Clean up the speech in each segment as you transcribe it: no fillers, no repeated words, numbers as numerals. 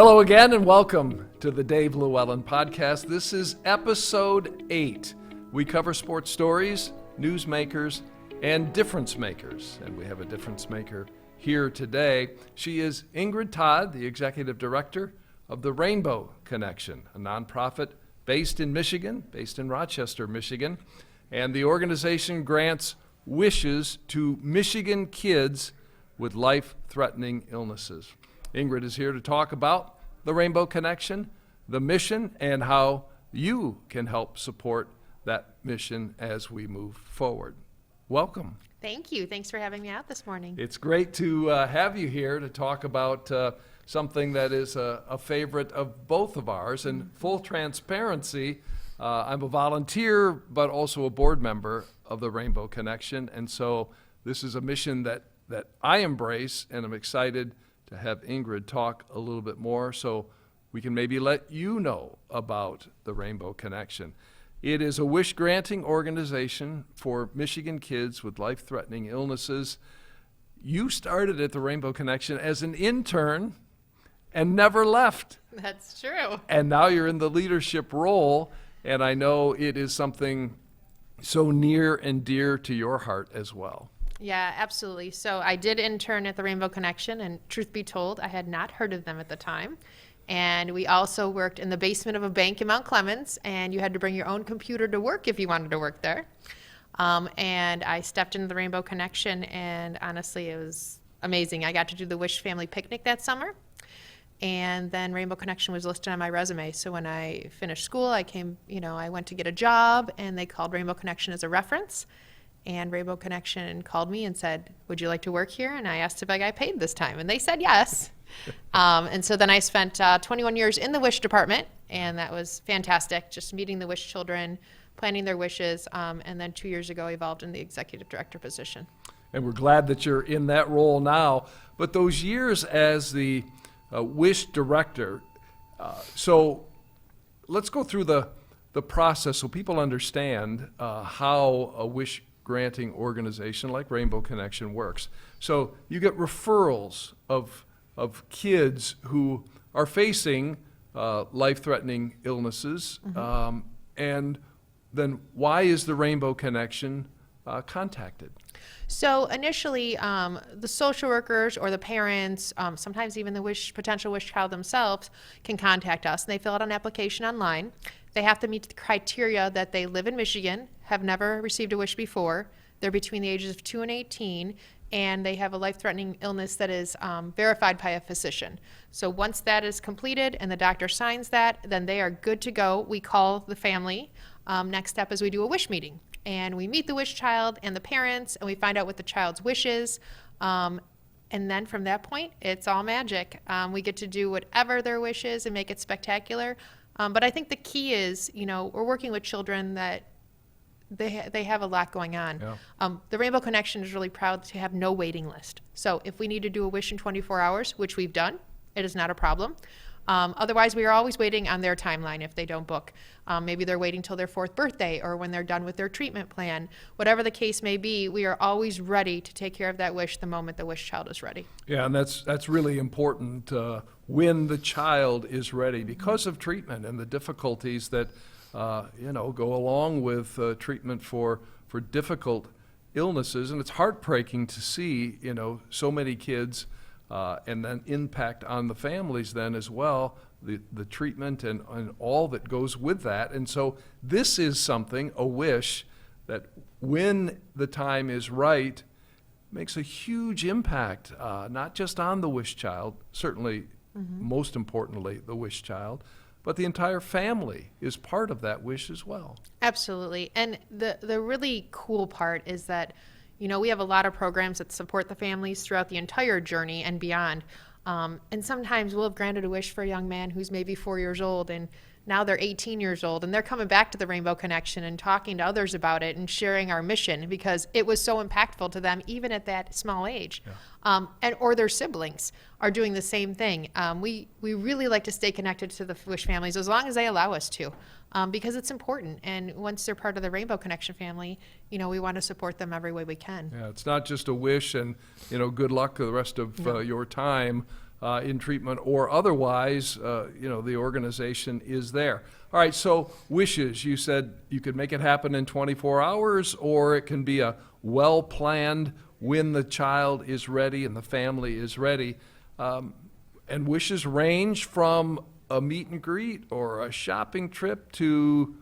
Hello again and welcome to the Dave LewAllen Podcast. This is episode 8. We cover sports stories, newsmakers, and difference makers. And we have a difference maker here today. She is Ingrid Todt, the executive director of the Rainbow Connection, a nonprofit based in Michigan, based in Rochester, Michigan. And the organization grants wishes to Michigan kids with life-threatening illnesses. Ingrid is here to talk about the Rainbow Connection, the mission, and how you can help support that mission as we move forward. Welcome. Thank you. Thanks for having me out this morning. It's great to have you here to talk about something that is a favorite of both of ours. And full transparency, I'm a volunteer, but also a board member of the Rainbow Connection. And so this is a mission that I embrace, and I'm excited to have Ingrid talk a little bit more so we can maybe let you know about the Rainbow Connection. It is a wish-granting organization for Michigan kids with life-threatening illnesses. You started at the Rainbow Connection as an intern and never left. That's true. And now you're in the leadership role, and I know it is something so near and dear to your heart as well. Yeah, absolutely. So I did intern at the Rainbow Connection, and truth be told, I had not heard of them at the time. And we also worked in the basement of a bank in Mount Clemens, and you had to bring your own computer to work if you wanted to work there. And I stepped into the Rainbow Connection, and honestly, it was amazing. I got to do the Wish Family Picnic that summer, and then Rainbow Connection was listed on my resume. So when I finished school, I went to get a job, and they called Rainbow Connection as a reference. And Rainbow Connection called me and said, would you like to work here? And I asked if I got paid this time, and they said yes. And so then I spent 21 years in the Wish department, and that was fantastic, just meeting the Wish children, planning their wishes, and then 2 years ago evolved in the executive director position. And we're glad that you're in that role now. But those years as the Wish director, so let's go through the process so people understand how a Wish granting organization like Rainbow Connection works. So you get referrals of kids who are facing life-threatening illnesses, and then why is the Rainbow Connection contacted? So initially, the social workers or the parents, sometimes even the potential wish child themselves, can contact us. And they fill out an application online. They have to meet the criteria that they live in Michigan, have never received a wish before, they're between the ages of 2 and 18, and they have a life-threatening illness that is verified by a physician. So once that is completed and the doctor signs that, then they are good to go. We call the family. Next step is we do a wish meeting. And we meet the wish child and the parents, and we find out what the child's wish is. And then from that point, it's all magic. We get to do whatever their wish is and make it spectacular. But I think the key is, we're working with children that they have a lot going on. Yeah. The Rainbow Connection is really proud to have no waiting list. So if we need to do a wish in 24 hours, which we've done, it is not a problem. Otherwise, we are always waiting on their timeline if they don't book. Maybe they're waiting till their 4th birthday or when they're done with their treatment plan. Whatever the case may be, we are always ready to take care of that wish the moment the wish child is ready. Yeah, and that's really important when the child is ready because of treatment and the difficulties that go along with treatment for difficult illnesses. And it's heartbreaking to see so many kids and then impact on the families then as well, the treatment and all that goes with that. And so this is something, a wish, that when the time is right, makes a huge impact, not just on the wish child, certainly most importantly the wish child, but the entire family is part of that wish as well. Absolutely. And the really cool part is that we have a lot of programs that support the families throughout the entire journey and beyond. And sometimes we'll have granted a wish for a young man who's maybe 4 years old, and now they're 18 years old, and they're coming back to the Rainbow Connection and talking to others about it and sharing our mission because it was so impactful to them even at that small age. Yeah. Or their siblings are doing the same thing. We really like to stay connected to the Wish families as long as they allow us to, because it's important. And once they're part of the Rainbow Connection family, we want to support them every way we can. Yeah, it's not just a wish and good luck for the rest of your time. in treatment or otherwise, the organization is there. All right, so wishes, you said you could make it happen in 24 hours, or it can be a well-planned when the child is ready and the family is ready. And wishes range from a meet and greet or a shopping trip to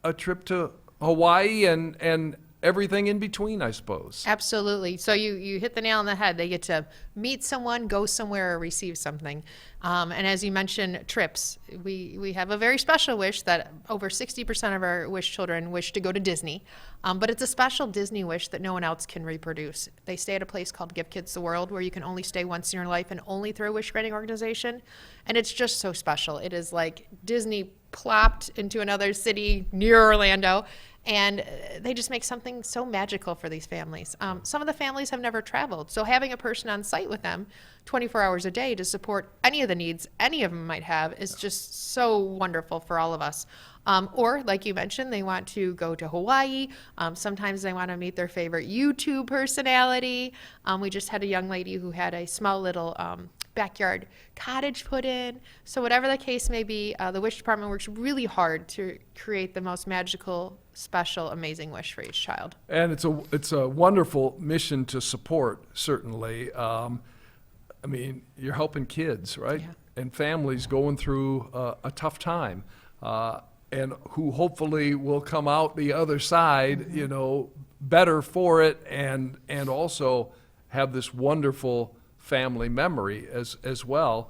a trip to Hawaii and everything in between, I suppose. Absolutely. So you hit the nail on the head. They get to meet someone, go somewhere, or receive something. And as you mentioned, trips. We have a very special wish that over 60% of our wish children wish to go to Disney. But it's a special Disney wish that no one else can reproduce. They stay at a place called Give Kids the World, where you can only stay once in your life and only through a wish granting organization. And it's just so special. It is like Disney plopped into another city near Orlando. And they just make something so magical for these families. Some of the families have never traveled, so having a person on site with them 24 hours a day to support any of the needs any of them might have is just so wonderful for all of us. Or, like you mentioned, they want to go to Hawaii. Sometimes they want to meet their favorite YouTube personality. We just had a young lady who had a small little backyard cottage put in. So whatever the case may be, the wish department works really hard to create the most magical, special, amazing wish for each child. And it's a wonderful mission to support, certainly. You're helping kids, right? Yeah. And families going through a tough time, and who hopefully will come out the other side, better for it, and also have this wonderful family memory as well.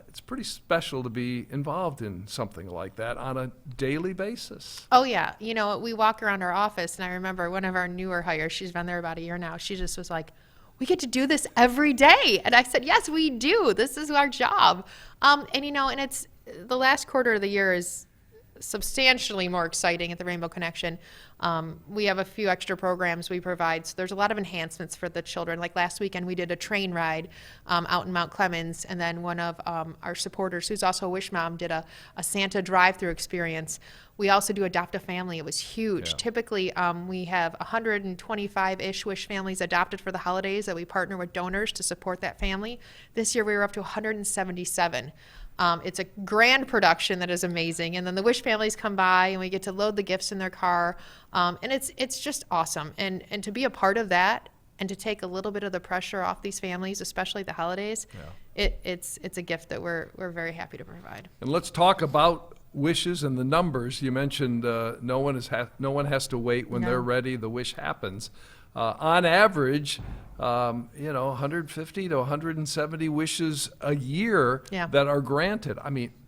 It's pretty special to be involved in something like that on a daily basis. Oh, yeah. We walk around our office, and I remember one of our newer hires, she's been there about a year now, she just was like, we get to do this every day. And I said, yes, we do. This is our job. And it's the last quarter of the year is substantially more exciting at the Rainbow Connection. We have a few extra programs we provide, so there's a lot of enhancements for the children. Like last weekend, we did a train ride out in Mount Clemens, and then one of our supporters, who's also a Wish Mom, did a Santa drive-through experience. We also do Adopt a Family. It was huge. Yeah. Typically, we have 125-ish Wish families adopted for the holidays that we partner with donors to support that family. This year, we were up to 177. It's a grand production that is amazing. And then the Wish families come by and we get to load the gifts in their car. And it's just awesome. And to be a part of that and to take a little bit of the pressure off these families, especially at the holidays, it's a gift that we're very happy to provide. And let's talk about wishes and the numbers. You mentioned no one has to wait. When they're ready, the wish happens. On average, 150 to 170 wishes a year that are granted.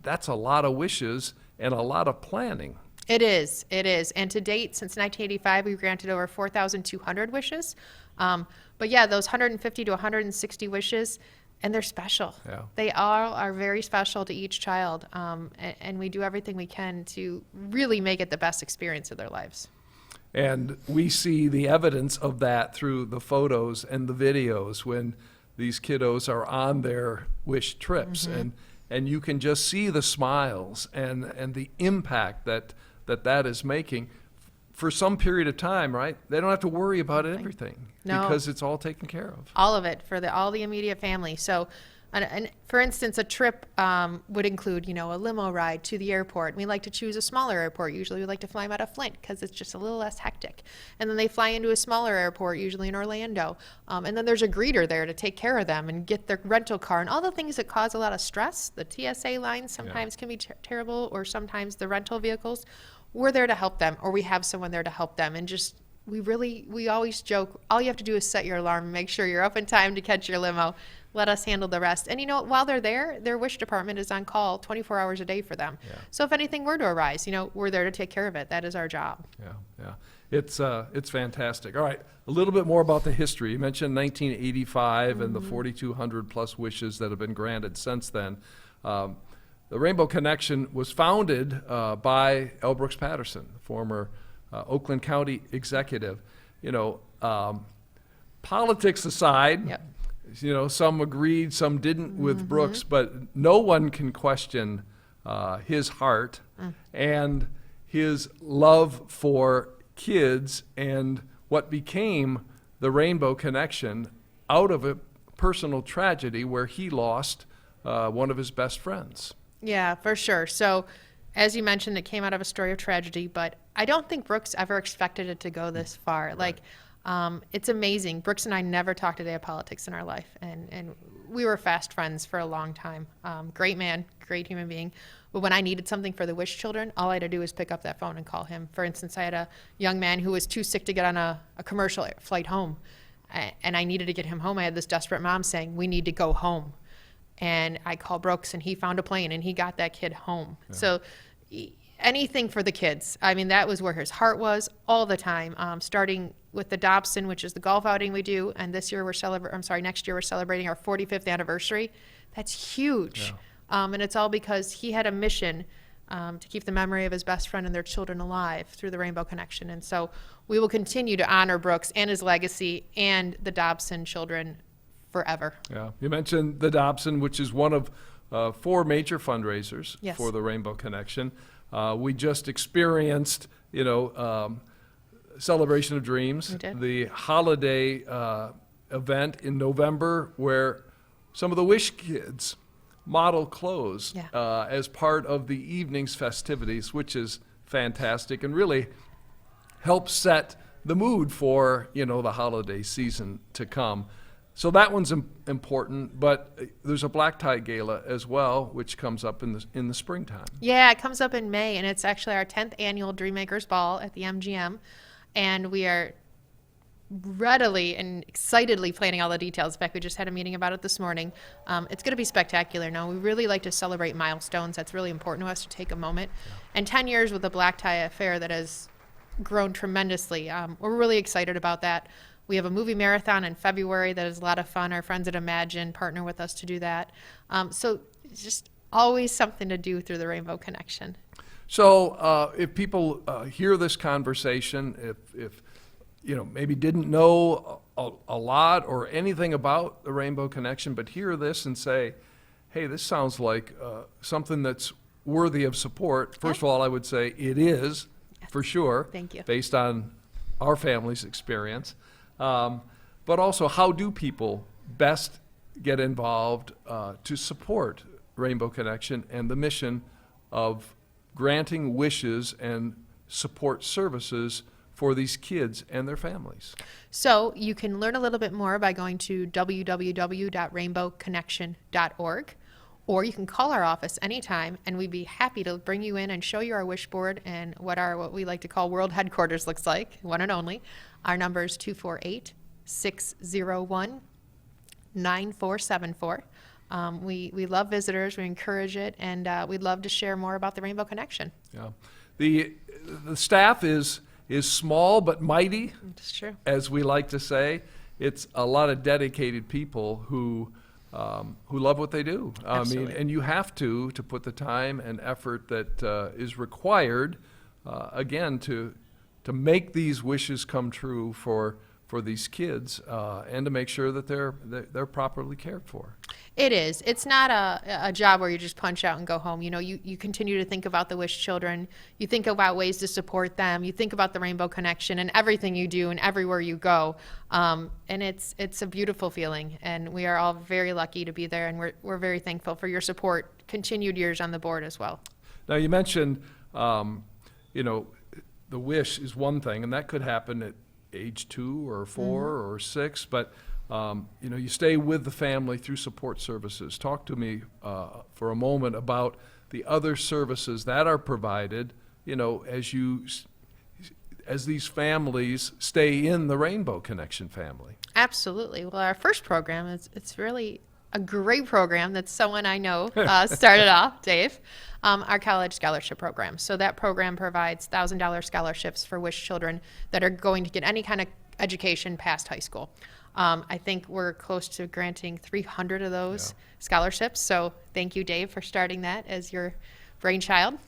That's a lot of wishes and a lot of planning. It is. And to date, since 1985, we've granted over 4,200 wishes. But yeah, those 150 to 160 wishes, and they're special. Yeah. They all are very special to each child. And we do everything we can to really make it the best experience of their lives. And we see the evidence of that through the photos and the videos when these kiddos are on their wish trips. Mm-hmm. And you can just see the smiles and the impact that is making for some period of time, right? They don't have to worry about everything. No. Because it's all taken care of. All of it for all the immediate family. So, and for instance, a trip would include, a limo ride to the airport. We like to choose a smaller airport. Usually we like to fly them out of Flint because it's just a little less hectic. And then they fly into a smaller airport, usually in Orlando. And then there's a greeter there to take care of them and get their rental car and all the things that cause a lot of stress. The TSA lines sometimes can be terrible, or sometimes the rental vehicles. We're there to help them, or we have someone there to help them. And just, we always joke, all you have to do is set your alarm and make sure you're up in time to catch your limo. Let us handle the rest. And while they're there, their wish department is on call 24 hours a day for them. Yeah. So if anything were to arise, we're there to take care of it. That is our job. Yeah. It's fantastic. All right, a little bit more about the history. You mentioned 1985 and the 4,200 plus wishes that have been granted since then. The Rainbow Connection was founded by L. Brooks Patterson, former Oakland County executive. Politics aside, Yep. Some agreed, some didn't with Brooks, but no one can question his heart and his love for kids and what became the Rainbow Connection out of a personal tragedy where he lost one of his best friends. Yeah, for sure. So, as you mentioned, it came out of a story of tragedy, but I don't think Brooks ever expected it to go this far. Right. Like, it's amazing. Brooks and I never talked a day of politics in our life, and we were fast friends for a long time. Great man, great human being. But when I needed something for the Wish children, all I had to do was pick up that phone and call him. For instance, I had a young man who was too sick to get on a commercial flight home, and I needed to get him home. I had this desperate mom saying, "We need to go home." And I called Brooks, and he found a plane, and he got that kid home. Yeah. So anything for the kids. I mean, that was where his heart was all the time, starting with the Dobson, which is the golf outing we do. And next year we're celebrating our 45th anniversary. That's huge. Yeah. And it's all because he had a mission to keep the memory of his best friend and their children alive through the Rainbow Connection. And so we will continue to honor Brooks and his legacy and the Dobson children forever. Yeah, you mentioned the Dobson, which is one of 4 major fundraisers for the Rainbow Connection. We just experienced, Celebration of Dreams, the holiday event in November where some of the Wish kids model clothes as part of the evening's festivities, which is fantastic and really helps set the mood for, the holiday season to come. So that one's important, but there's a black tie gala as well, which comes up in the springtime. Yeah, it comes up in May, and it's actually our 10th annual Dreammakers Ball at the MGM, and we are readily and excitedly planning all the details. In fact, we just had a meeting about it this morning. It's going to be spectacular. Now, we really like to celebrate milestones. That's really important to us to take a moment. Yeah. And 10 years with the black tie affair that has grown tremendously. We're really excited about that. We have a movie marathon in February that is a lot of fun. Our friends at Imagine partner with us to do that. So it's just always something to do through the Rainbow Connection. So if people hear this conversation, if maybe didn't know a lot or anything about the Rainbow Connection, but hear this and say, hey, this sounds like something that's worthy of support. First of all, I would say it is, for sure. Thank you. Based on our family's experience. But also, how do people best get involved to support Rainbow Connection and the mission of granting wishes and support services for these kids and their families? So you can learn a little bit more by going to www.rainbowconnection.org, or you can call our office anytime, and we'd be happy to bring you in and show you our wish board and what we like to call world headquarters looks like, one and only. Our number is 248-601-9474. We love visitors. We encourage it, and we'd love to share more about the Rainbow Connection. Yeah, the staff is small but mighty. That's true. As we like to say, it's a lot of dedicated people who love what they do. Absolutely. I mean, and you have to put the time and effort that is required, again, to make these wishes come true for these kids, and to make sure that they're properly cared for. It is. It's not a job where you just punch out and go home. You continue to think about the Wish children. You think about ways to support them. You think about the Rainbow Connection and everything you do and everywhere you go. And it's a beautiful feeling. And we are all very lucky to be there. And we're very thankful for your support, continued years on the board as well. Now, you mentioned, the wish is one thing, and that could happen at age 2 or 4 or 6, but you stay with the family through support services. Talk to me for a moment about the other services that are provided, as these families stay in the Rainbow Connection family. Absolutely. Well, our first program it's really a great program that someone I know started off, Dave, our college scholarship program. So that program provides $1,000 scholarships for Wish children that are going to get any kind of education past high school. I think we're close to granting 300 of those scholarships. So thank you, Dave, for starting that as your brainchild.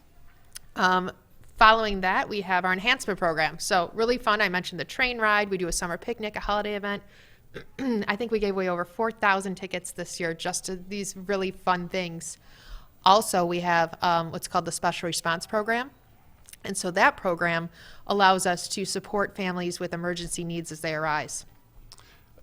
Following that, we have our enhancement program. So really fun. I mentioned the train ride. We do a summer picnic, a holiday event. I think we gave away over 4,000 tickets this year just to these really fun things. Also, we have what's called the Special Response Program. And so that program allows us to support families with emergency needs as they arise.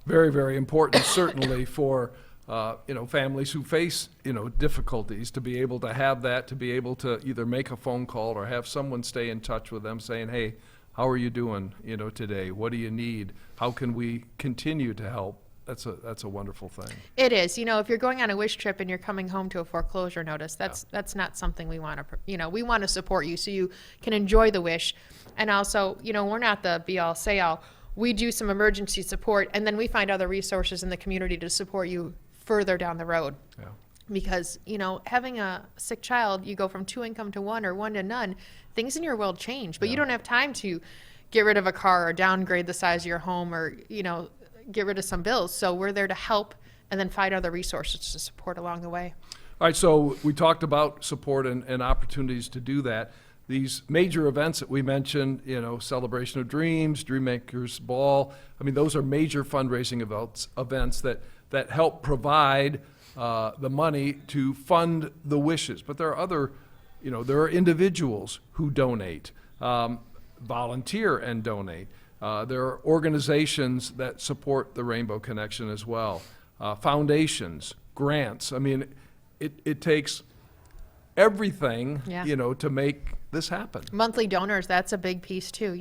Very, very important, certainly, for families who face, difficulties, to be able to have that, to be able to either make a phone call or have someone stay in touch with them saying, hey, how are you doing, today? What do you need? How can we continue to help? That's a wonderful thing. It is. If you're going on a wish trip and you're coming home to a foreclosure notice, that's not something we want to, we want to support you so you can enjoy the wish. And also, we're not the be all say all. We do some emergency support, and then we find other resources in the community to support you further down the road. Yeah. Because, having a sick child, you go from 2 income to 1 or 1 to none, things in your world change, but you don't have time to get rid of a car or downgrade the size of your home or, get rid of some bills. So we're there to help and then find other resources to support along the way. All right, so we talked about support and opportunities to do that. These major events that we mentioned, Celebration of Dreams, Dreammakers Ball, those are major fundraising events that help provide the money to fund the wishes. But there are other, there are individuals who donate, volunteer and donate. There are organizations that support the Rainbow Connection as well, foundations, grants. It takes everything, to make this happen. Monthly donors, that's a big piece too.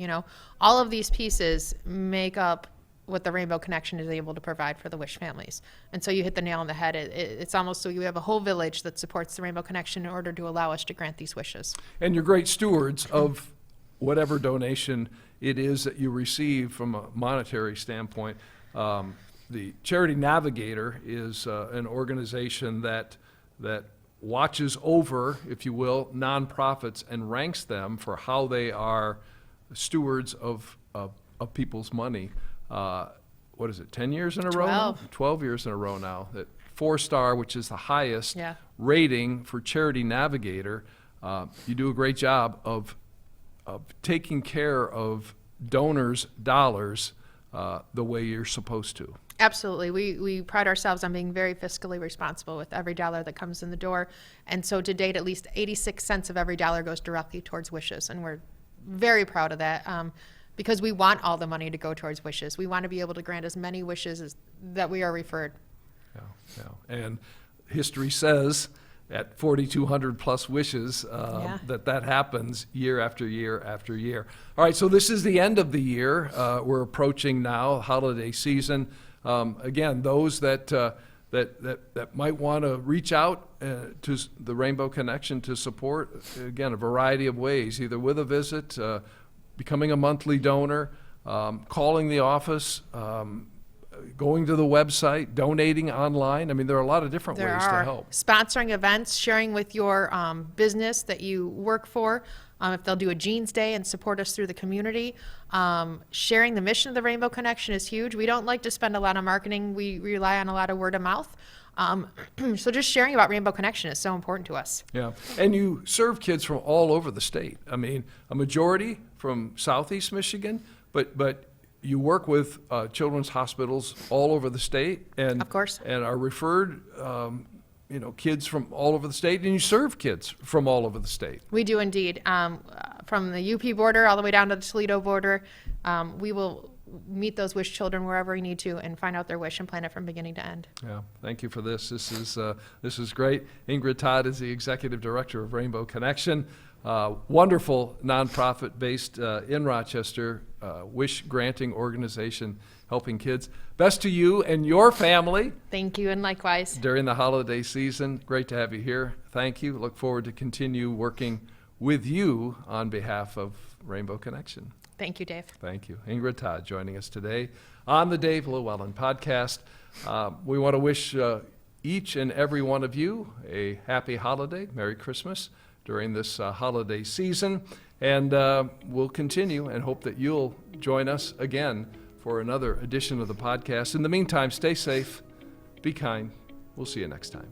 All of these pieces make up what the Rainbow Connection is able to provide for the Wish families. And so you hit the nail on the head. It's almost so you have a whole village that supports the Rainbow Connection in order to allow us to grant these wishes. And you're great stewards of whatever donation it is that you receive from a monetary standpoint. The Charity Navigator is an organization that watches over, if you will, nonprofits and ranks them for how they are stewards of people's money. What is it, 10 years in a row now? 12 years in a row now. That 4-star, which is the highest rating for Charity Navigator. You do a great job of taking care of donors' dollars the way you're supposed to. Absolutely. We pride ourselves on being very fiscally responsible with every dollar that comes in the door. And so to date, at least 86 cents of every dollar goes directly towards wishes. And we're very proud of that because we want all the money to go towards wishes. We want to be able to grant as many wishes as that we are referred. Yeah. And history says at 4,200 plus wishes that happens year after year after year. All right, so this is the end of the year. We're approaching now holiday season. Again, those that might want to reach out to the Rainbow Connection to support, again, a variety of ways, either with a visit, becoming a monthly donor, calling the office, going to the website, donating online. There are a lot of different ways to help. Sponsoring events, sharing with your business that you work for. If they'll do a Jeans Day and support us through the community. Sharing the mission of the Rainbow Connection is huge. We don't like to spend a lot on marketing. We rely on a lot of word of mouth. So just sharing about Rainbow Connection is so important to us. Yeah, and you serve kids from all over the state. A majority from Southeast Michigan, but you work with children's hospitals all over the state, and of course, and are referred, kids from all over the state, and you serve kids from all over the state. We do indeed. From the UP border all the way down to the Toledo border, we will meet those wish children wherever we need to and find out their wish and plan it from beginning to end. Yeah, thank you for this. This is great. Ingrid Todt is the executive director of Rainbow Connection. Wonderful nonprofit based in Rochester, wish granting organization helping kids. Best to you and your family. Thank you, and likewise. During the holiday season. Great to have you here. Thank you. Look forward to continue working with you on behalf of Rainbow Connection. Thank you, Dave. Thank you. Ingrid Todt joining us today on the Dave LewAllen Podcast. We want to wish each and every one of you a happy holiday, Merry Christmas, during this holiday season. And we'll continue and hope that you'll join us again for another edition of the podcast. In the meantime, stay safe, be kind. We'll see you next time.